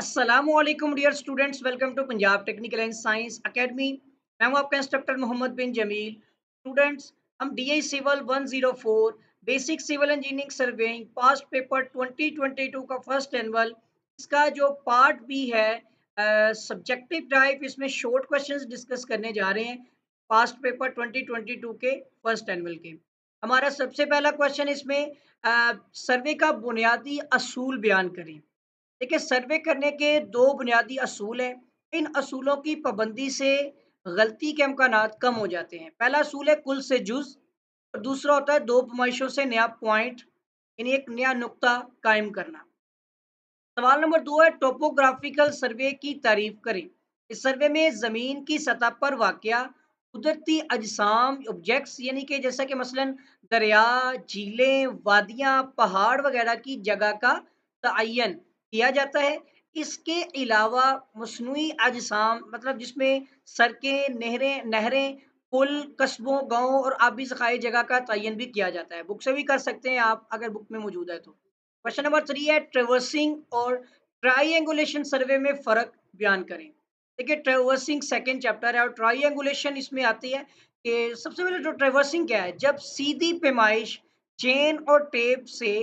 अस्सलामुअलैकुम dear students, welcome to Punjab technical and science academy. मैं हूं आपका इंस्ट्रक्टर मोहम्मद बिन जमील। स्टूडेंट्स, हम DI civil 104 basic civil engineering surveying past paper 2022 का फर्स्ट एनुअल, इसका जो पार्ट बी है सब्जेक्टिव टाइप, इसमें शॉर्ट क्वेश्चंस डिस्कस करने जा रहे हैं पास्ट पेपर 2022 के फर्स्ट एनुअल के। हमारा सबसे पहला क्वेश्चन इसमें सर्वे का बुनियादी असूल बयान करें। देखिए, सर्वे करने के दो बुनियादी असूल हैं। इन असूलों की पाबंदी से गलती के इम्कानात कम हो जाते हैं। पहला असूल है कुल से जुज़, और दूसरा होता है दो पैमाइशों से नया पॉइंट, यानी एक नया नुक्ता कायम करना। सवाल नंबर 2 है टोपोग्राफिकल सर्वे की तारीफ करें। इस सर्वे में ज़मीन की सतह पर वाक़या कुदरती अजसाम ऑब्जेक्ट्स, यानी कि जैसा कि मसलन दरिया, झीलें, वादियाँ, पहाड़ वगैरह की जगह का तयन किया जाता है। इसके अलावा मस्नूई अजसाम मतलब जिसमें सड़कें, नहरें नहरें, पुल, कस्बों, गाँव और आबी ज़खायर जगह का तयन भी किया जाता है। बुक से भी कर सकते हैं आप, अगर बुक में मौजूद है तो। क्वेश्चन नंबर 3 है ट्रैवर्सिंग और ट्रायंगुलेशन सर्वे में फ़र्क बयान करें। देखिए, ट्रैवर्सिंग सेकंड चैप्टर है और ट्रायंगुलेशन इसमें आती है कि सबसे पहले जो ट्रैवर्सिंग क्या है, जब सीधी पैमाइश चेन और टेप से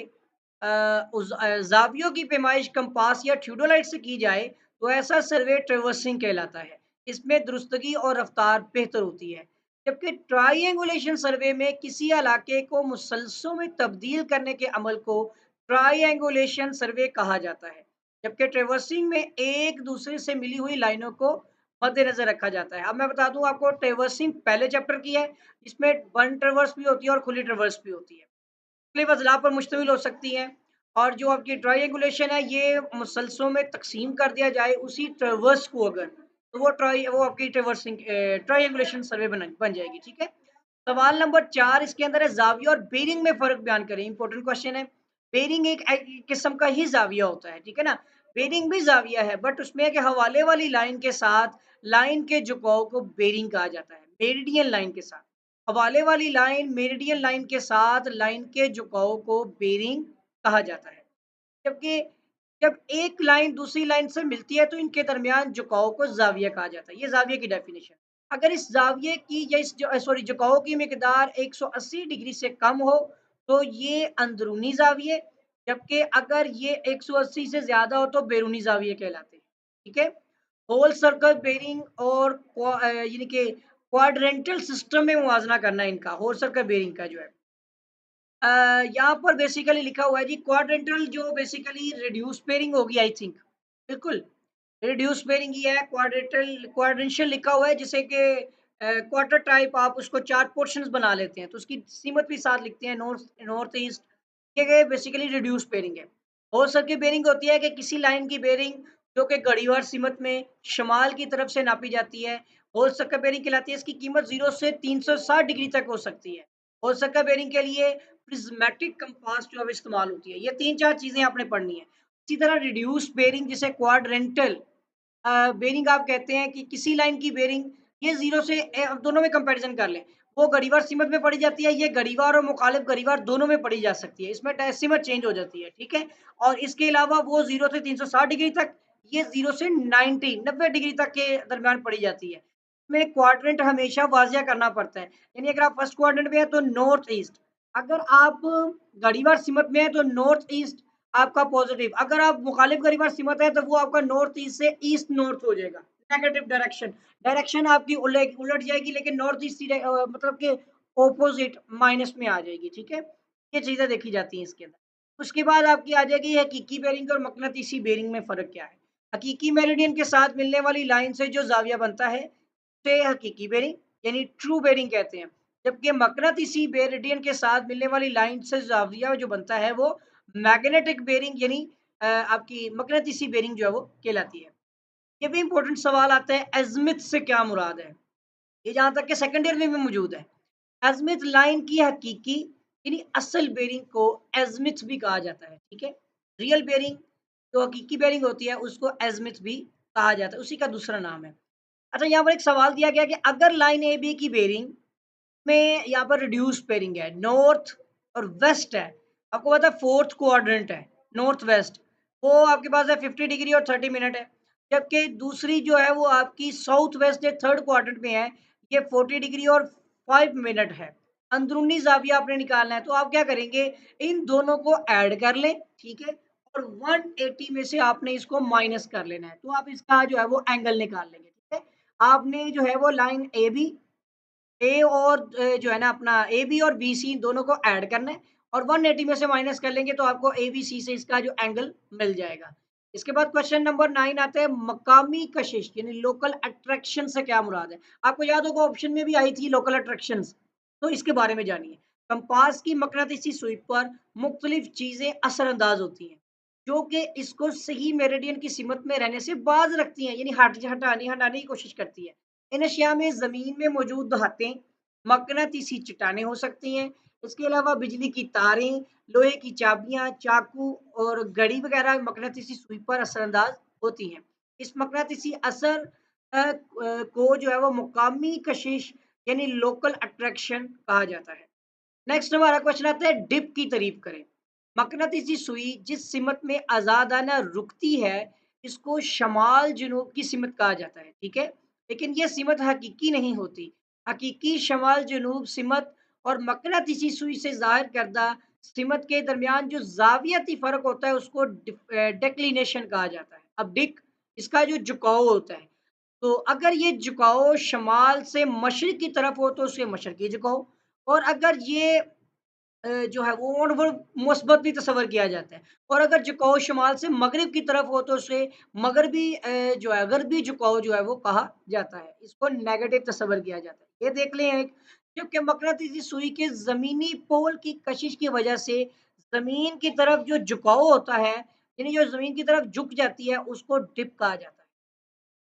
ज़ावियों की पैमाइश कंपास या थियोडोलाइट से की जाए तो ऐसा सर्वे ट्रैवर्सिंग कहलाता है। इसमें दुरुस्तगी और रफ्तार बेहतर होती है। जबकि ट्रायंगुलेशन सर्वे में किसी इलाके को मुसलसलों में तब्दील करने के अमल को ट्रायंगुलेशन सर्वे कहा जाता है। जबकि ट्रैवर्सिंग में एक दूसरे से मिली हुई लाइनों को मद्देनजर रखा जाता है। अब मैं बता दूं आपको, ट्रैवर्सिंग पहले चैप्टर की है। इसमें बंद ट्रैवर्स भी होती है और खुली ट्रैवर्स भी होती है। मुख्तलिफ अज़लाफ़ पर मुश्तमिल हो सकती हैं। और जो आपकी ट्रायंगुलेशन है, ये मुसलसलों में तक़सीम कर दिया जाए उसी ट्रैवर्स को अगर, तो वो आपकी ट्रायंगुलेशन सर्वे बन जाएगी, ठीक है? सवाल नंबर 4 इसके अंदर है ज़ाविया और बेरिंग में फ़र्क बयान करें। इंपॉर्टेंट क्वेश्चन है। बेरिंग एक किस्म का ही ज़ाविया होता है, ठीक है ना? बेरिंग भी ज़ाविया है, बट उसमें है कि हवाले वाली लाइन के साथ लाइन के झुकाव को बेरिंग कहा जाता है, मेरिडियन लाइन के साथ। हवाले वाली लाइन मेरिडियन लाइन के साथ लाइन के झुकाव को बेरिंग कहा जाता है। जबकि जब एक लाइन दूसरी लाइन से मिलती है तो इनके दरमियान झुकाव को ज़ाविया कहा जाता है। ये ज़ाविया की डेफिनेशन। अगर इस ज़ाविये की या इस सॉरी झुकाव की मिकदार 180 डिग्री से कम हो तो ये अंदरूनी ज़ाविये, जबकि अगर ये 180 से ज़्यादा हो तो बैरूनी ज़ाविये कहलाते हैं। ठीक है? होल सर्कल बेरिंग और यानी कि क्वाड्रेंटल सिस्टम में मुवाज़ना करना इनका, होल सर्कल बेरिंग का जो है। अ, यहाँ पर बेसिकली लिखा हुआ है जी क्वाड्रेंटल, जो बेसिकली रिड्यूस पेयरिंग होगी आई थिंक। बिल्कुल, रिड्यूस पेयरिंग ही है। क्वाड्रेंशियल लिखा हुआ है, जिसे कि क्वार्टर टाइप आप उसको 4 पोर्शंस बना लेते हैं, तो उसकी सीमत भी साथ लिखते हैं, नॉर्थ नॉर्थ ईस्ट। ये बेसिकली रिड्यूस पेयरिंग है। होल सर्कल बेयरिंग होती है कि किसी लाइन की बेयरिंग जो कि घड़ीवार सीमत में शमाल की तरफ से नापी जाती है, होल सर्कल बेयरिंग कहलाती है। इसकी कीमत 0 से 360 डिग्री तक हो सकती है। होल सर्कल बेयरिंग के लिए प्रिज्मेटिक कंपास जो है वो इस्तेमाल होती है। ये 3-4 चीज़ें आपने पढ़नी है। इसी तरह रिड्यूस बेयरिंग जिसे क्वाड्रेंटल बेयरिंग आप कहते हैं कि किसी लाइन की बेयरिंग ये 0 से दोनों में कंपैरिज़न कर लें। वो घड़ीवार सीमत में पढ़ी जाती है, ये घड़ीवार और मुखालिफ घड़ीवार दोनों में पढ़ी जा सकती है। इसमें सीमत चेंज हो जाती है, ठीक है? और इसके अलावा वो 0 से 360 डिग्री तक, ये 0 से 90 डिग्री तक के दरमियान पढ़ी जाती है। इसमें क्वाड्रेंट हमेशा वाज़िया करना पड़ता है। यानी अगर आप फर्स्ट क्वाड्रेंट में हैं तो नॉर्थ ईस्ट, अगर आप घड़ीवार सीमत में हैं तो नॉर्थ ईस्ट आपका पॉजिटिव, अगर आप मुखालिफ घड़ीवार सीमत है तो वो आपका नॉर्थ ईस्ट से ईस्ट नॉर्थ हो जाएगा, नेगेटिव डायरेक्शन। डायरेक्शन आपकी उलट जाएगी, लेकिन नॉर्थ ईस्ट मतलब कि ऑपोजिट माइनस में आ जाएगी, ठीक है? ये चीज़ें देखी जाती हैं इसके अंदर। उसके बाद आपकी आ जाएगी हकीकी बेरिंग और मकनातीसी बेरिंग में फ़र्क क्या है? हकीकी मेरिडियन के साथ मिलने वाली लाइन से जो ज़ाविया बनता है, उसे हकीकी बेरिंग यानी ट्रू बेरिंग कहते हैं। जबकि मकनातीसी मेरिडियन के साथ मिलने वाली लाइन से ज़ाविया जो बनता है वो मैग्नेटिक बेरिंग यानी आपकी मकनातीसी बेरिंग जो है वो कहलाती है। ये भी इम्पोर्टेंट सवाल आता है, एज़िमुथ से क्या मुराद है? ये जहाँ तक कि सेकंड ईयर में भी मौजूद है। एज़िमुथ लाइन की हकीकी यानी असल बेरिंग को एज़िमुथ भी कहा जाता है, ठीक है? रियल बेरिंग जो हकीकी बेरिंग होती है उसको एज़िमुथ भी कहा जाता है, उसी का दूसरा नाम है। अच्छा, यहाँ पर एक सवाल दिया गया कि अगर लाइन AB की बेरिंग में यहाँ पर रिड्यूस पेयरिंग है, नॉर्थ और वेस्ट है। आपको पता है 4th क्वाड्रेंट है, नॉर्थ वेस्ट। वो आपके पास है 50 डिग्री और 30 मिनट है। जबकि दूसरी जो है वो आपकी साउथ वेस्ट या थर्ड क्वाड्रेंट में है, ये 40 डिग्री और 5 मिनट है। अंदरूनी ज़ाविया आपने निकालना है, तो आप क्या करेंगे, इन दोनों को ऐड कर लें, ठीक है? और 180 में से आपने इसको माइनस कर लेना है, तो आप इसका जो है वो एंगल निकाल लेंगे, ठीक है? आपने जो है वो लाइन AB ए और जो है ना अपना AB और BC दोनों को ऐड करना है और 180 में से माइनस कर लेंगे तो आपको ABC से इसका जो एंगल मिल जाएगा। इसके बाद क्वेश्चन नंबर 9 आता है मकामी कशिश यानी लोकल अट्रैक्शन से क्या मुराद है? आपको याद होगा ऑप्शन में भी आई थी लोकल अट्रैक्शंस, तो इसके बारे में जानिए। कंपास की मकनातीसी सुई पर मुख्तलिफ चीज़ें असरअंदाज होती हैं, जो कि इसको सही मेरिडियन की सिमत में रहने से बाज़ रखती हैं, यानी हटाने की कोशिश करती है। इन अशिया में ज़मीन में मौजूद धातें, मकनातीसी चट्टानें हो सकती हैं। इसके अलावा बिजली की तारें, लोहे की चाबियाँ, चाकू और घड़ी वगैरह मकनातीसी सुई पर असरअंदाज होती हैं। इस मकनातीसी असर को जो है वो मुकामी कशिश यानी लोकल अट्रैक्शन कहा जाता है। नेक्स्ट हमारा क्वेश्चन आता है डिप की तारीफ करें। मकनातीसी सुई जिस सिमत में आजादाना रुकती है, इसको शमाल जुनूब की सिमत कहा जाता है, ठीक है? लेकिन ये सिमत हकीकी नहीं होती। हकीकी शमाल जुनूब सिमत और मकनातीसी सुई से जाहिर करदा सिमत के दरमियान जो जावियती फर्क होता है उसको डेक्लिनेशन कहा जाता है। अब डिक इसका जो झुकाव होता है, तो अगर ये झुकाव शमाल से मशरिक की तरफ हो तो उसे मशरकी झुकाव, और अगर ये जो है वो मुस्बत भी तस्वर किया जाता है, और अगर झुकाव शुमाल से मगरिब की तरफ हो तो उसे मगरबी जो है गरबी झुकाव जो है वो कहा जाता है। इसको नेगेटिव तस्वर किया जाता है। ये देख लें एक, क्योंकि मकनातीसी सुई के ज़मीनी पोल की कशिश की वजह से ज़मीन की तरफ जो झुकाव होता है, यानी जो ज़मीन की तरफ झुक जाती है उसको डिप कहा जाता है।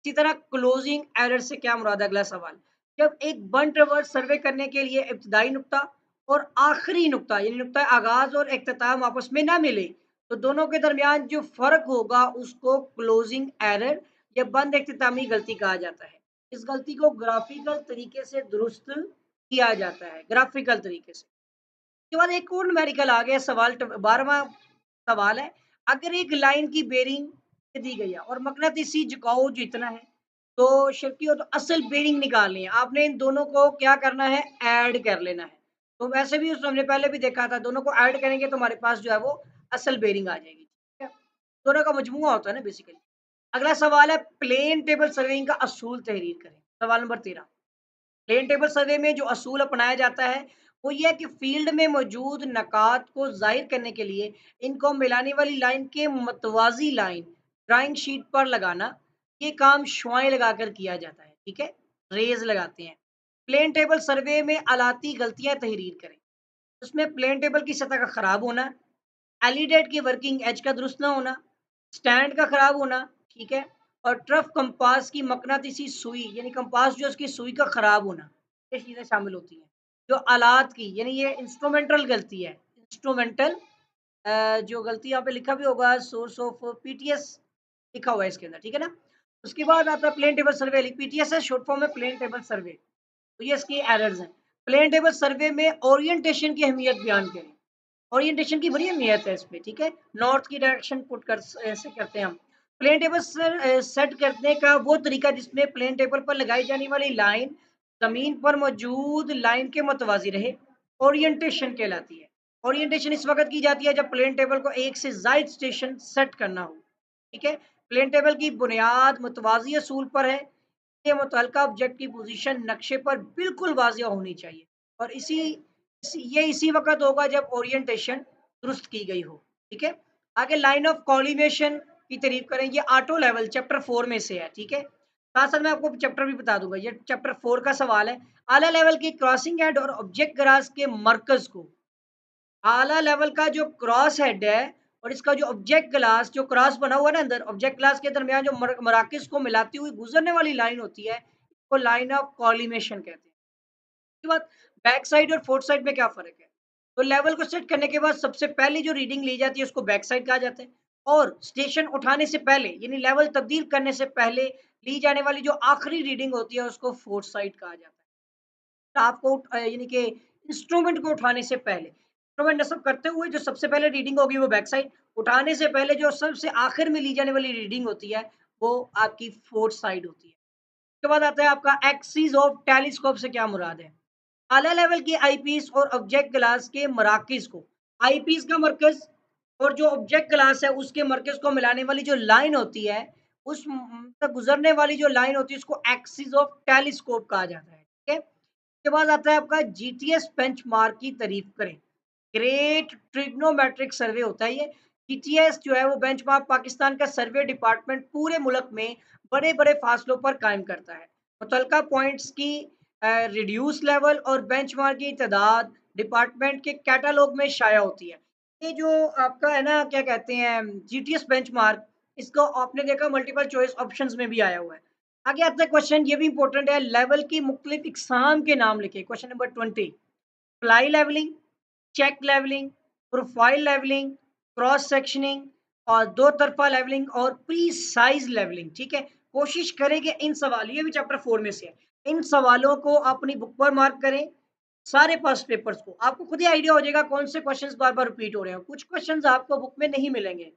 इसी तरह क्लोजिंग एरर से क्या मुराद है? अगला सवाल, जब एक बंट रिवर्स सर्वे करने के लिए इब्तदाई नुक्ता और आखिरी नुक्ता यानी नुक्ता आगाज और इख्तिताम आपस में ना मिले, तो दोनों के दरमियान जो फर्क होगा उसको क्लोजिंग एरर या बंद इख्तितामी गलती कहा जाता है। इस गलती को ग्राफिकल तरीके से दुरुस्त किया जाता है, ग्राफिकल तरीके से। उसके बाद एक और न्यूमेरिकल आ गया सवाल, 12वां सवाल है, अगर एक लाइन की बेरिंग दी गई है और मकनातीसी झुकाव जितना है, तो शक्ति हो तो असल बेरिंग निकालनी है। आपने इन दोनों को क्या करना है, ऐड कर लेना है। तो वैसे भी हमने पहले भी देखा था, दोनों को ऐड करेंगे तो हमारे पास जो है वो असल बेरिंग आ जाएगी, ठीक है? दोनों का मजमुआ होता है ना बेसिकली। अगला सवाल है प्लेन टेबल सर्वेइंग का असूल तहरीर करें। सवाल नंबर 13, प्लेन टेबल सर्वे में जो असूल अपनाया जाता है वो ये है कि फील्ड में मौजूद नकात को जाहिर करने के लिए इनको मिलाने वाली लाइन के मतवाजी लाइन ड्राइंग शीट पर लगाना, ये काम शुआएं लगाकर किया जाता है, ठीक है? रेज लगाते हैं। प्लेन टेबल सर्वे में आलाती गलतियां तहरीर करें। उसमें प्लेन टेबल की सतह का खराब होना, एलिडेट की वर्किंग एज का दुरुस्त ना होना, स्टैंड का खराब होना, ठीक है? और ट्रफ कंपास की मकनातीसी सुई यानी कंपास जो है उसकी सुई का खराब होना, ये चीज़ें शामिल होती हैं। जो आलात की यानी ये इंस्ट्रूमेंटल गलती है, इंस्ट्रूमेंटल जो गलती यहाँ पे लिखा भी होगा सोर्स ऑफ पीटीएस लिखा हुआ है इसके अंदर, ठीक है ना? उसके बाद आता है प्लेन टेबल सर्वे, पीटीएस है शॉर्ट फॉर्म में प्लेन टेबल सर्वे, तो ये इसकी एरर्स हैं। प्लेन टेबल सर्वे में ओरिएंटेशन की अहमियत बयान करें। ओरिएंटेशन की बड़ी अहमियत है इसमें, ठीक है? नॉर्थ की डायरेक्शन पुट कर ऐसे करते हैं हम। प्लेन टेबल सेट करने का वो तरीका जिसमें प्लेन टेबल पर लगाई जाने वाली लाइन ज़मीन पर मौजूद लाइन के मुतवाज़ी रहे, ओरिएंटेशन कहलाती है। ओरिएंटेशन इस वक़्त की जाती है जब प्लेन टेबल को एक से ज़ायद स्टेशन सेट करना हो, ठीक है? प्लेन टेबल की बुनियाद मुतवाज़ी असूल पर है। ये मुतल्लिका ऑब्जेक्ट की पोज़ीशन नक्शे पर बिल्कुल वाज़िह होनी चाहिए, और इसी वक़्त होगा जब ओरिएंटेशन दुरुस्त की गई हो, ठीक है? आगे लाइन ऑफ कोऑर्डिनेशन की तारीफ़ करें, ये ऑटो लेवल चैप्टर 4 में से है, ठीक है? साथ-साथ मैं आपको चैप्टर भी बता दूँगा, ये चैप्टर 4 का सवाल है। आला लेवल की क्रॉसिंग हेड और ऑब्जेक्ट ग्रास के मरकज़ को, आला लेवल का जो क्रॉस हेड है और इसका जो ऑब्जेक्ट ग्लास जो क्रॉस बना हुआ है ना अंदर, ऑब्जेक्ट ग्लास के दरमियान जो मराकज़ को मिलाती हुई गुज़रने वाली लाइन होती है, इसको लाइन ऑफ कोलिमेशन कहते हैं। उसके बाद बैक साइड और फोर्थ साइड में क्या फ़र्क है? तो लेवल को सेट करने के बाद सबसे पहली जो रीडिंग ली जाती है उसको बैक साइड कहा जाता है, और स्टेशन उठाने से पहले यानी लेवल तब्दील करने से पहले ली जाने वाली जो आखिरी रीडिंग होती है उसको फोर्थ साइड कहा जाता है। तो आपको यानी कि इंस्ट्रूमेंट को उठाने से पहले। इंस्ट्रूमेंट नस्ब करते हुए जो सबसे पहले रीडिंग होगी वो बैक साइड, उठाने से पहले जो सबसे आखिर में ली जाने वाली रीडिंग होती है, वो आपकी फोर्थ साइड होती है। उसके बाद आता है आपका एक्सिस ऑफ टेलीस्कोप से क्या मुराद है? आला लेवल की आईपीस और ऑब्जेक्ट ग्लास के मराकज़ को, आईपीस का मरकज़ और जो ऑब्जेक्ट ग्लास है उसके मरकज़ को मिलाने वाली जो लाइन होती है, उस तक गुज़रने वाली जो लाइन होती है उसको एक्सिस ऑफ टेलीस्कोप कहा जाता है, ठीक है? उसके बाद आता है आपका जीटीएस बेंचमार्क की तारीफ़ करें। ग्रेट ट्रिग्नोमेट्रिक सर्वे होता है ये। जीटीएस जो है वो बेंचमार्क पाकिस्तान का सर्वे डिपार्टमेंट पूरे मुल्क में बड़े-बड़े फासलों पर कायम करता है। मुतल्लिका पॉइंट्स की रिड्यूस लेवल और बेंचमार्क की तादाद डिपार्टमेंट के कैटलॉग में शाया होती है। ये जो आपका है ना क्या कहते हैं जीटीएस बेंचमार्क, इसको आपने देखा मल्टीपल चॉइस ऑप्शंस में भी आया हुआ है। आगे आता है क्वेश्चन, ये भी इंपॉर्टेंट है, लेवल की मुख्तलिफ इकसाम के नाम लिखे। Question number 20, fly levelling, check levelling, profile levelling, cross sectioning और दो तरफा लेवलिंग और प्रीसाइज लेवलिंग, ठीक है? कोशिश करें कि इन सवाल, ये भी चैप्टर 4 में से है, इन सवालों को अपनी बुक पर मार्क करें, सारे पास्ट पेपर्स को। आपको खुद ही आइडिया हो जाएगा कौन से क्वेश्चंस बार-बार रिपीट हो रहे हैं। कुछ क्वेश्चंस आपको बुक में नहीं मिलेंगे,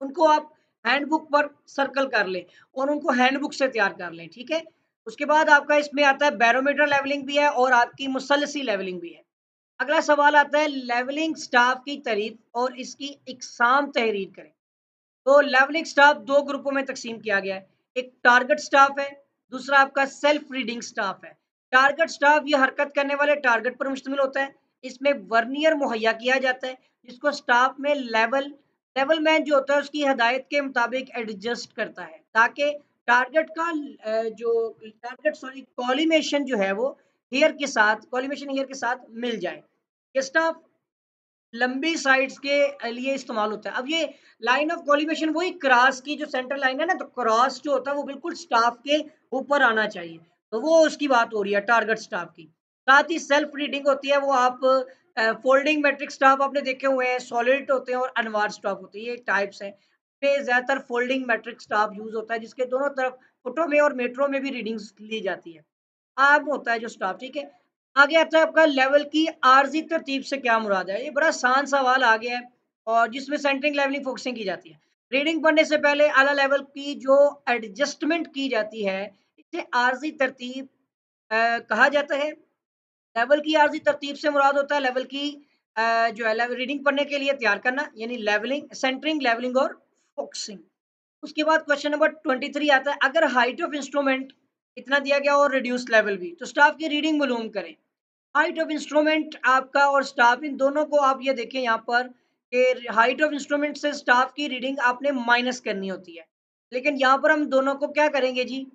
उनको आप हैंडबुक पर सर्कल कर लें और उनको हैंडबुक से तैयार कर लें, ठीक है? उसके बाद आपका इसमें आता है बैरोमीटर लेवलिंग भी है और आपकी मुसल्लसी लेवलिंग भी है। अगला सवाल आता है लेवलिंग स्टाफ की तारीफ और इसकी इकसाम तहरीर करें। तो लेवलिंग स्टाफ दो ग्रुपों में तकसीम किया गया है, एक टारगेट स्टाफ है, दूसरा आपका सेल्फ रीडिंग स्टाफ है। टारगेट स्टाफ ये हरकत करने वाले टारगेट पर मुश्तमिल होता है, इसमें वर्नियर मुहैया किया जाता है जिसको स्टाफ में लेवल मैन जो होता है उसकी हदायत के मुताबिक एडजस्ट करता है ताकि टारगेट का जो टारगेट सॉरी कॉलिमेशन जो है वो हेयर के साथ कॉलिमेशन हेयर के साथ मिल जाए। ये स्टाफ लंबी साइड्स के लिए इस्तेमाल होता है। अब ये लाइन ऑफ कोलिमेशन वही क्रॉस की जो सेंटर लाइन है ना, तो क्रॉस जो होता है वो बिल्कुल स्टाफ के ऊपर आना चाहिए। तो वो उसकी बात हो रही है टारगेट स्टाफ की। साथ ही सेल्फ रीडिंग होती है, वो आप फोल्डिंग मैट्रिक स्टाफ आपने देखे हुए हैं, सॉलिड होते हैं और अनवार स्टाफ होते हैं, ये टाइप्स हैं। इसमें ज़्यादातर फोल्डिंग मैट्रिक स्टाफ यूज़ होता है जिसके दोनों तरफ फुटों में और मेट्रो में भी रीडिंग्स ली जाती है। आर्म होता है जो स्टाफ, ठीक है? आगे आता है आपका लेवल की आर्ज़ी तरतीब से क्या मुराद है? ये बड़ा आसान सवाल आ गया है और जिसमें सेंटरिंग, लेवलिंग, फोकसिंग की जाती है। रीडिंग पढ़ने से पहले आला लेवल की जो एडजस्टमेंट की जाती है, इसे आर्ज़ी तरतीब कहा जाता है। लेवल की आर्ज़ी तरतीब से मुराद होता है लेवल की जो है रीडिंग पढ़ने के लिए तैयार करना, यानी लेवलिंग, सेंटरिंग, लेवलिंग और फोकसिंग। उसके बाद क्वेश्चन नंबर 23 आता है, अगर हाइट ऑफ इंस्ट्रूमेंट इतना दिया गया और रिड्यूस लेवल भी, तो स्टाफ की रीडिंग मालूम करें। हाइट ऑफ इंस्ट्रूमेंट आपका और स्टाफ, इन दोनों को आप ये देखें यहाँ पर कि हाइट ऑफ इंस्ट्रूमेंट से स्टाफ की रीडिंग आपने माइनस करनी होती है। लेकिन यहाँ पर हम दोनों को क्या करेंगे जी,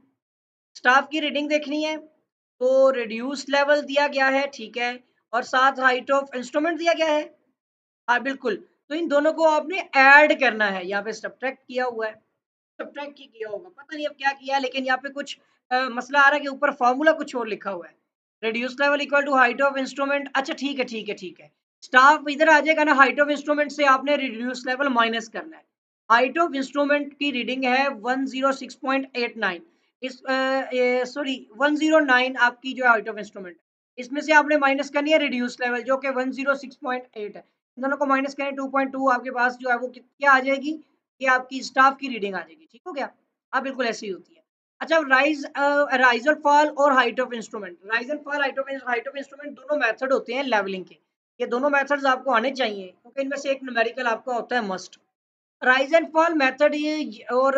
स्टाफ की रीडिंग देखनी है, तो रिड्यूस लेवल दिया गया है, ठीक है, और साथ हाइट ऑफ इंस्ट्रूमेंट दिया गया है। हाँ, बिल्कुल। तो इन दोनों को आपने ऐड करना है, यहाँ पे सब्ट्रैक्ट किया हुआ है। सब्ट्रैक्ट ही किया होगा, पता नहीं अब क्या किया है, लेकिन यहाँ पे कुछ मसला आ रहा है कि ऊपर फ़ॉर्मूला कुछ और लिखा हुआ है। Reduce level equal to height of instrument, अच्छा ठीक है, ठीक है, ठीक है। स्टाफ इधर आ जाएगा ना, हाइट ऑफ इंस्ट्रूमेंट से आपने रिड्यूस लेवल माइनस करना है। हाइट ऑफ इंस्ट्रूमेंट की रीडिंग है 106.89, इस ये सॉरी 109 आपकी जो है हाइट ऑफ इंस्ट्रूमेंट, इसमें से आपने माइनस करनी है रिड्यूस लेवल जो कि 106.8 है। इन दोनों को माइनस करें 2.2, आपके पास जो है वो क्या आ जाएगी, ये आपकी स्टाफ की रीडिंग आ जाएगी, ठीक हो गया? हाँ, बिल्कुल ऐसे ही होती है। अच्छा, राइज़ और फॉल और height of instrument, rise and fall, height of instrument दोनों मेथड होते हैं लेवलिंग के। ये दोनों मेथड्स आपको आने चाहिए क्योंकि इनमें से एक न्यूमेरिकल आपका होता है must. Rise and fall method ये और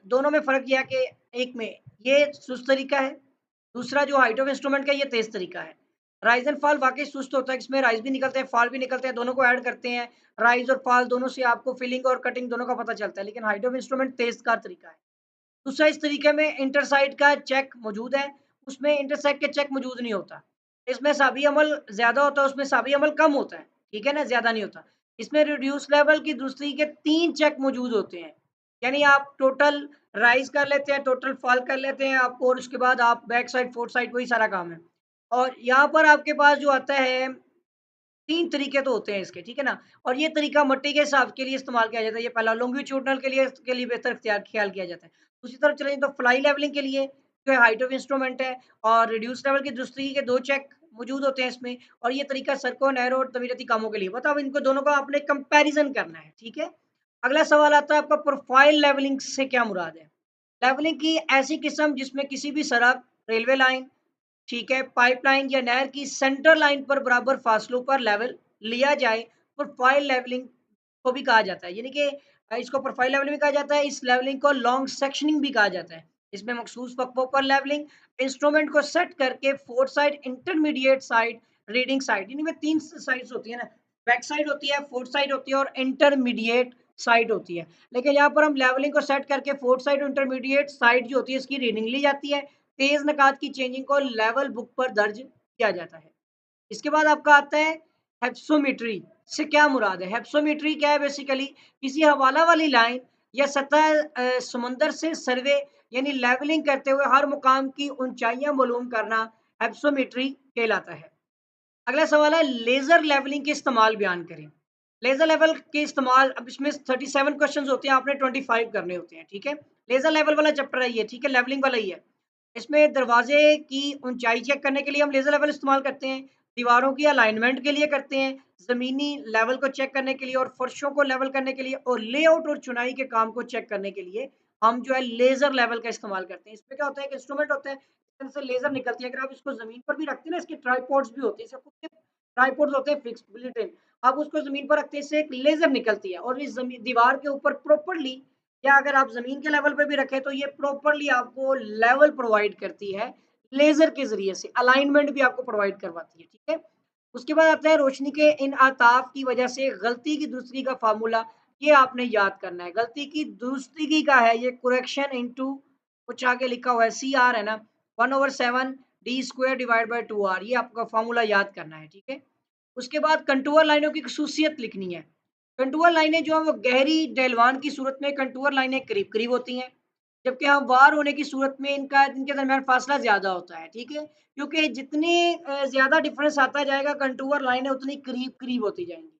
दोनों में फ़र्क ये है कि एक में ये सुस्त तरीका है, दूसरा जो हाइट ऑफ इंस्ट्रूमेंट का ये तेज़ तरीका है। राइज़ एंड फॉल वाक़ई सुस्त होता है, इसमें राइज़ भी निकलते हैं, फॉल भी निकलते हैं, दोनों को ऐड करते हैं। राइज़ और फॉल दोनों से आपको फिलिंग और कटिंग दोनों का पता चलता है, लेकिन हाइट ऑफ इंस्ट्रूमेंट तेज़ का तरीका है। दूसरा, इस तरीके में इंटरसाइड का चेक मौजूद है, उसमें इंटरसेक्ट के चेक मौजूद नहीं होता। इसमें साबी अमल ज़्यादा होता है, उसमें साबी अमल कम होता है, ठीक है ना? ज़्यादा नहीं होता। इसमें रिड्यूस लेवल की दूसरी के 3 चेक मौजूद होते हैं, यानी आप टोटल राइज़ कर लेते हैं, टोटल फॉल कर लेते हैं आप और उसके बाद आप बैक साइड, फोर्थ साइड वही सारा काम है। और यहाँ पर आपके पास जो आता है 3 तरीके तो होते हैं इसके, ठीक है ना? और ये तरीका मट्टी के हिसाब के लिए इस्तेमाल किया जाता है, ये पहला लॉन्गिट्यूडिनल के लिए बेहतर ख्याल किया जाता है। दूसरी तरफ चलें तो फ्लाई लेवलिंग के लिए जो है हाइट ऑफ इंस्ट्रूमेंट है और रिड्यूस लेवल की दूसरी के 2 चेक मौजूद होते हैं इसमें और ये तरीका सरको, नहरों और तमीरती कामों के लिए। बताओ इनको दोनों का आपने कंपैरिज़न करना है, ठीक है? अगला सवाल आता है आपका प्रोफाइल लेवलिंग से क्या मुराद है? लेवलिंग की ऐसी किस्म जिसमें किसी भी सड़क, रेलवे लाइन, ठीक है, पाइपलाइन या नहर की सेंटर लाइन पर बराबर फासलों पर लेवल लिया जाए, प्रोफाइल लेवलिंग को भी कहा जाता है। यानी कि इसको प्रोफाइल लेवलिंग भी कहा जाता है, इस लेवलिंग को लॉन्ग सेक्शनिंग भी कहा जाता है। इसमें मखसूस वक्फों पर लेवलिंग, इंस्ट्रूमेंट को सेट करके fourth side, intermediate side, reading side, इनमें 3 साइड्स होती है ना, बैक साइड होती है, फोर्थ साइड होती है और इंटरमीडिएट साइड होती है। लेकिन यहाँ पर हम लेवलिंग को सेट करके फोर्थ साइड और इंटरमीडिएट साइड जो होती है इसकी रीडिंग ली जाती है। तेज नकात की चेंजिंग को लेवल बुक पर दर्ज किया जाता है। इसके बाद आपका आता है हेप्सोमेट्री से क्या मुराद है? हेप्सोमेट्री क्या है? बेसिकली किसी हवाला वाली लाइन या सतह समुंदर से सर्वे यानी लेवलिंग करते हुए हर मुकाम की ऊंचाइयां मालूम करना हेप्सोमेट्री कहलाता है। अगला सवाल है लेजर लेवलिंग के इस्तेमाल बयान करें। लेजर लेवल के इस्तेमाल, अब इसमें 37 क्वेश्चंस होते हैं, आपने 25 करने होते हैं, ठीक है? लेजर लेवल वाला चैप्टर है ये, ठीक है? लेवलिंग वाला ही है। इसमें दरवाजे की ऊंचाई चेक करने के लिए हम लेजर लेवल इस्तेमाल करते हैं, दीवारों की अलाइनमेंट के लिए करते हैं, जमीनी लेवल को चेक करने के लिए और फर्शों को लेवल करने के लिए और लेआउट और चुनाई के काम को चेक करने के लिए हम जो है लेजर लेवल का इस्तेमाल करते हैं। इसमें क्या होता है, एक इंस्ट्रूमेंट होता है, इस तरह से लेजर निकलती है। अगर आप इसको जमीन पर भी रखते हैं ना, इसके ट्राइपॉड्स भी होते हैं, इसके खुद के ट्राइपॉड्स होते हैं फिक्स्ड बिल्ट इन। आप उसको जमीन पर रखते हैं, इससे एक लेजर निकलती है और इस जमीन दीवार के ऊपर प्रॉपरली, या अगर आप जमीन के लेवल पे भी रखें तो ये प्रॉपरली आपको लेवल प्रोवाइड करती है लेजर के जरिए से, अलाइनमेंट भी आपको प्रोवाइड करवाती है, ठीक है? उसके बाद आता है रोशनी के इन आताफ की वजह से गलती की दुरुस्ती का फार्मूला, ये आपने याद करना है। गलती की दुरुस्ती का है ये करेक्शन इनटू, कुछ आगे लिखा हुआ है सी आर है ना, 1/7 D square divide by 2r, ये आपका फार्मूला याद करना है, ठीक है? उसके बाद कंटूर लाइनों की खसूसियत लिखनी है। कंटूर लाइनें जो है वो गहरी ढलवान की सूरत में कंटूर लाइनें करीब-करीब होती हैं, जबकि हमवार होने की सूरत में इनके दरमियान फासला ज़्यादा होता है, ठीक है? क्योंकि जितनी ज़्यादा डिफरेंस आता जाएगा कंटूर लाइनें उतनी करीब-करीब होती जाएँगी।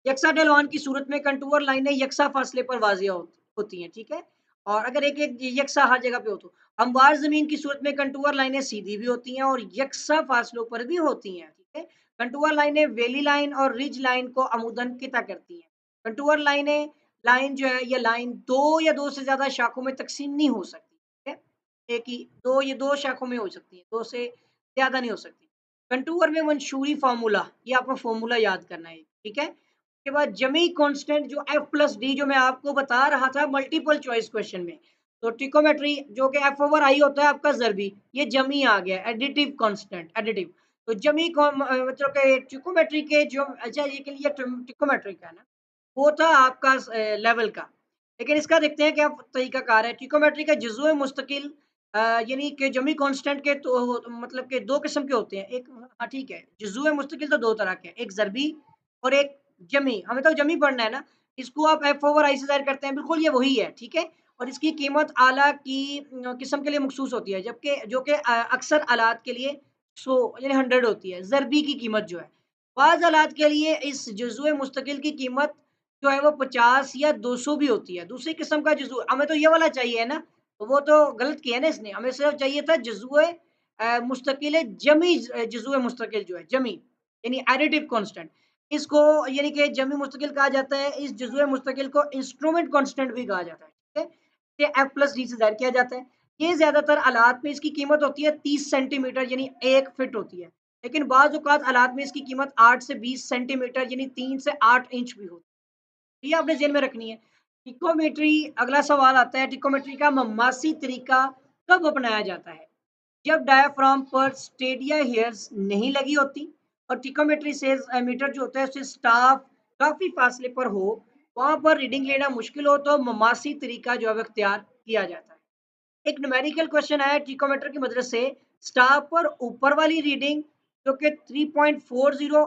यकसा ढलवान की सूरत में कंटूर लाइनें यकसा फासले पर वाज़िह होती हैं, ठीक है? और अगर एक-एक यकसा हर जगह पे हो तो। हमवार ज़मीन की सूरत में कंटूर लाइनें सीधी भी होती हैं और यकसा फासलों पर भी होती हैं, ठीक है? कंटूर लाइनें वैली लाइन और रिज लाइन को अमूदन किता करती हैं। कंटूर लाइन जो है ये लाइन 2 या 2 से ज़्यादा शाखों में तक़सीम नहीं हो सकती, ठीक है? एक ही 2 ये 2 शाखों में हो सकती है, 2 से ज़्यादा नहीं हो सकती। कंटूर में मंशूरी फ़ॉर्मूला, ये आपको फ़ॉर्मूला याद करना है, ठीक है? उसके बाद जमी कांस्टेंट जो एफ प्लस डी जो मैं आपको बता रहा था मल्टीपल चॉइस क्वेश्चन में, तो ट्रिकोमेट्री जो कि एफ ओवर आई होता है आपका ज़रबी, ये जमी आ गया एडिटिव कांस्टेंट एडिटिव। तो मतलब कि ट्रिकोमेट्री के जो, अच्छा ये के लिए ट्रिकोमेट्री का ना वो था आपका लेवल का, लेकिन इसका देखते हैं क्या तरीकाकार है। ट्रिकोमेट्री का जुज़्व मुस्तकिल यानी कि जमी कांस्टेंट के तो मतलब के 2 किस्म के होते हैं। एक, हाँ ठीक है, जुज़्व मुस्तकिल तो 2 तरह के हैं, एक ज़रबी और एक जमी, हमें तो जमी पढ़ना है ना, इसको आप एफ ओवर आई से ज़ाहिर करते हैं, बिल्कुल ये वही है, ठीक है? और इसकी कीमत आला की किस्म के लिए मखसूस होती है, जबकि जो कि अक्सर आलात के लिए 100 यानी 100 होती है, ज़रबी की कीमत जो है। बाज़ आलात के लिए इस जुज़्व मुस्तकिल की कीमत जो है वो 50 या 200 भी होती है। दूसरी किस्म का जुज़्व, हमें तो ये वाला चाहिए है ना, तो वो तो गलत किया ना इसने, हमें सिर्फ चाहिए था जुज़्व मुस्तकिल जमी जुज़्व मुस्तकिल जो है, जमी यानी एडिटिव कांस्टेंट। इसको यानी कि जमी मुस्तकिल कहा जाता है, इस जुज़्व मुस्तकिल को इंस्ट्रूमेंट कांस्टेंट भी कहा जाता है, ठीक है? ये एफ प्लस डी से ज़ाहिर किया जाता है। ये ज़्यादातर हालात में इसकी कीमत होती है 30 सेंटीमीटर यानी 1 फिट होती है। लेकिन बाज़ औक़ात हालात में इसकी कीमत 8 से 20 सेंटीमीटर यानी 3 से 8 इंच भी होती है। ये आपने ज़हन में रखनी है। ट्रिकोमेट्री, अगला सवाल आता है ट्रिकोमेट्री का ममासी तरीका कब अपनाया जाता है? जब डायाफ्राम पर स्टेडिया हेयर्स नहीं लगी होती और ट्रिकोमेट्री से मीटर जो होता है उससे स्टाफ काफ़ी फासले पर हो, वहाँ पर रीडिंग लेना मुश्किल हो तो ममासी तरीका जो है वो इख्तियार किया जाता है। एक न्यूमेरिकल क्वेश्चन आया ट्रिकोमेटर की मदद से, स्टाफ पर ऊपर वाली रीडिंग जो कि 3.40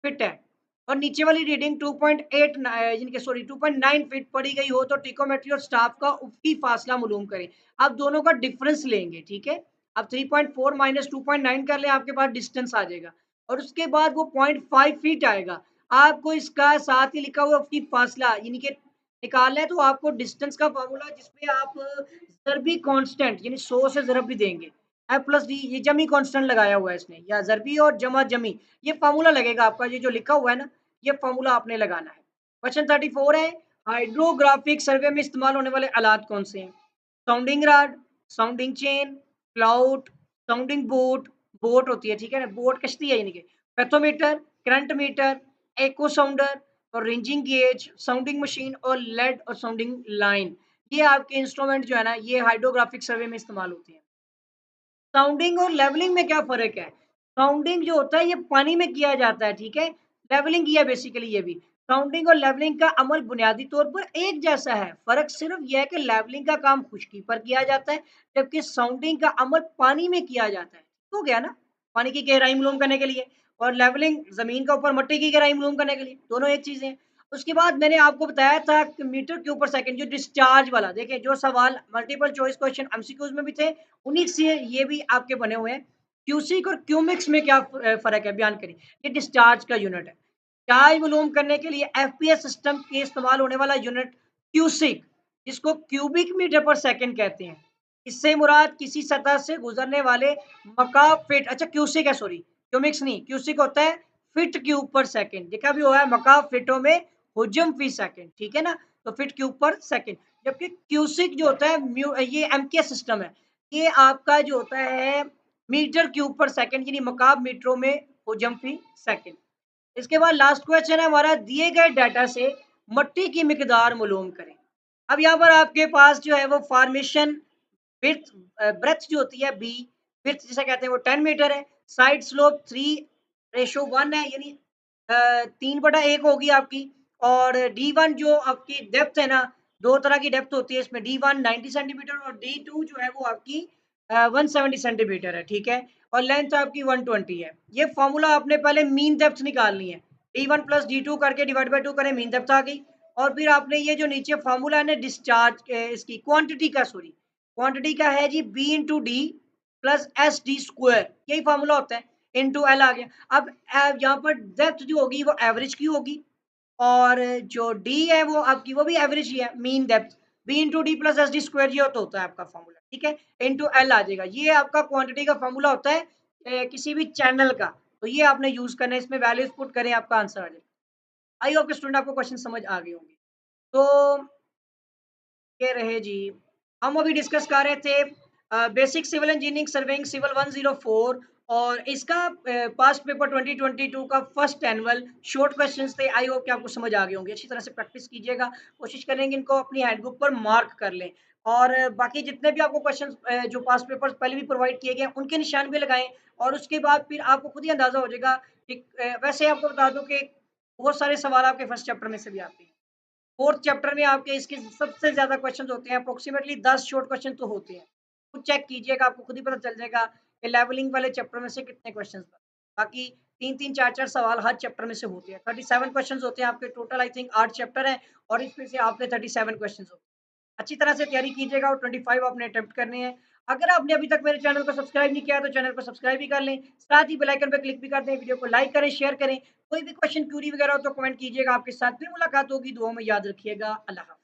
फिट है और नीचे वाली रीडिंग 2.8 यानी कि सॉरी 2.9 फीट पड़ी गई हो तो ट्रिकोमेट्री और स्टाफ का उफ़क़ी फासला मालूम करें। आप दोनों का डिफरेंस लेंगे, ठीक है? आप 3.4 माइनस 2.9 कर लें, आपके पास डिस्टेंस आ जाएगा और उसके बाद वो 0.5 फीट आएगा। आपको इसका साथ ही लिखा हुआ उफ़क़ी फासला यानी कि निकालना है, तो आपको डिस्टेंस का फ़ॉर्मूला जिसमें आप ज़रबी कांस्टेंट यानी 100 से ज़रब भी देंगे। एफ प्लस डी, ये जमी कांस्टेंट लगाया हुआ है इसने, या ज़रबी और जमा जमी, ये फ़ॉर्मूला लगेगा आपका, ये जो लिखा हुआ है ना, ये फ़ॉर्मूला आपने लगाना है। क्वेश्चन 34 है, हाइड्रोग्राफिक सर्वे में इस्तेमाल होने वाले आलात कौन से हैं? Sounding rod, sounding chain, cloud, sounding boat, boat होती है, ठीक है ना, बोट कश्ती है यानी कि, पेथोमीटर, करंट मीटर, एको साउंडर और रेंजिंग गेज, साउंडिंग मशीन और लेड और साउंडिंग लाइन, ये आपके इंस्ट्रूमेंट जो है ना, ये हाइड्रोग्राफिक सर्वे में इस्तेमाल होते हैं। साउंडिंग और लेवलिंग में क्या फ़र्क है? साउंडिंग जो होता है ये पानी में किया जाता है, ठीक है? लेवलिंग ही है बेसिकली ये भी। साउंडिंग और लेवलिंग का अमल बुनियादी तौर पर एक जैसा है, फ़र्क सिर्फ़ ये है कि लेवलिंग का काम खुश्की पर किया जाता है, जबकि साउंडिंग का अमल पानी में किया जाता है। हो गया ना? पानी की गहराई मालूम करने के लिए, और लेवलिंग ज़मीन के ऊपर मिट्टी की गहराई मालूम करने के लिए, दोनों एक चीज़ें हैं। उसके बाद मैंने आपको बताया था कि मीटर क्यूब पर सेकंड, जो डिस्चार्ज वाला, देखिए जो सवाल मल्टीपल चॉइस क्वेश्चन एमसीक्यूज़ में भी थे, उन्हीं से ये भी आपके बने हुए हैं। क्यूसिक और क्यूमिक्स में क्या फ़र्क है, बयान करिए। ये डिस्चार्ज का यूनिट है। चार्ज मालूम करने के लिए एफपीएस सिस्टम के इस्तेमाल होने वाला यूनिट क्यूसिक, जिसको क्यूबिक मीटर पर सेकंड कहते हैं। इससे मुराद किसी सतह से गुजरने वाले मकाब फीट, अच्छा क्यूसिक है सॉरी, क्यूमिक्स नहीं, क्यूसिक होता है फीट क्यूब पर सेकंड, लिखा भी हुआ है मकाब फीटों में हुजम फी सेकंड, ठीक है ना? तो फीट क्यूब पर सेकंड। जबकि क्यूसिक जो होता है ये एमकेएस सिस्टम है। ये आपका जो होता है मीटर क्यूब पर सेकंड, यानी मकाब मीटरों में हुजम फी सेकंड। इसके बाद लास्ट क्वेश्चन है हमारा, दिए गए डाटा से मट्टी की मिकदार मालूम करें। अब यहाँ पर आपके पास जो है वो फॉर्मेशन विड्थ, ब्रेथ जो होती है बी, विड्थ जिसे कहते हैं वो 10 मीटर है, साइड स्लोप 3:1 है, यानी 3/1 होगी आपकी। और D1 जो आपकी डेप्थ है ना, दो तरह की डेप्थ होती है इसमें, D1 90 सेंटीमीटर और D2 जो है वो आपकी 170 सेंटीमीटर है, ठीक है? और लेंथ आपकी 120 है। ये फॉर्मूला आपने पहले मीन डेप्थ निकालनी है, D1 प्लस D2 करके डिवाइड बाय 2 करें, मीन डेप्थ आ गई। और फिर आपने ये जो नीचे फॉर्मूला है ना डिस्चार्ज इसकी क्वांटिटी का, सॉरी क्वांटिटी का है जी, B into D plus S D square, यही फॉर्मूला होता है, इंटू एल आ गया। अब यहाँ पर डेप्थ जो होगी वो एवरेज की होगी, और जो डी है वो आपकी वो भी एवरेज ही है, mean depth, b into D plus S D square, ये तो होता है आपका फॉर्मूला, ठीक है? इंटू एल आ जाएगा, ये आपका क्वांटिटी का फॉर्मूला होता है किसी भी चैनल का। तो ये आपने यूज करना है, इसमें वैल्यूज पुट करें, आपका आंसर आ जाएगा। आई होप स्टूडेंट आपको क्वेश्चन समझ आ गए होंगे। तो ये रहे जी, हम अभी डिस्कस कर रहे थे basic civil engineering surveying civil 104, और इसका पास्ट पेपर 2022 का फर्स्ट एनुअल शॉर्ट क्वेश्चंस थे। आई होप कि आपको समझ आ गए होंगे, अच्छी तरह से प्रैक्टिस कीजिएगा, कोशिश करेंगे इनको अपनी हैंडबुक पर मार्क कर लें। और बाकी जितने भी आपको क्वेश्चंस जो पास्ट पेपर्स पहले भी प्रोवाइड किए गए हैं, उनके निशान भी लगाएं, और उसके बाद फिर आपको खुद ही अंदाजा हो जाएगा कि वैसे आपको बता दूं कि बहुत सारे सवाल आपके फर्स्ट चैप्टर में से भी आते हैं। फोर्थ चैप्टर में आपके इसके सबसे ज़्यादा क्वेश्चन होते हैं, अप्रोक्सीमेटली 10 शॉर्ट क्वेश्चन तो होते हैं। खुद चेक कीजिएगा, आपको खुद ही पता चल जाएगा कि लेवलिंग वाले चैप्टर में से कितने क्वेश्चन बाकी 3-3 4-4 सवाल हर चैप्टर में से होते हैं। 37 क्वेश्चन होते हैं आपके टोटल, आई थिंक 8 चैप्टर हैं, और इसमें से आपके 37 क्वेश्चन होते हैं। अच्छी तरह से तैयारी कीजिएगा, और 25 आपने अटेम्प्ट करने हैं। अगर आपने अभी तक मेरे चैनल को सब्सक्राइब नहीं किया तो चैनल को सब्सक्राइब भी कर लें, साथ ही बेल आइकन पे क्लिक भी कर दें, वीडियो को लाइक करें, शेयर करें। कोई भी क्वेश्चन क्यूरी वगैरह हो तो कमेंट कीजिएगा, आपके साथ फिर मुलाकात होगी, दुआओं में याद रखिएगा। अल्लाह हाफ़िज़।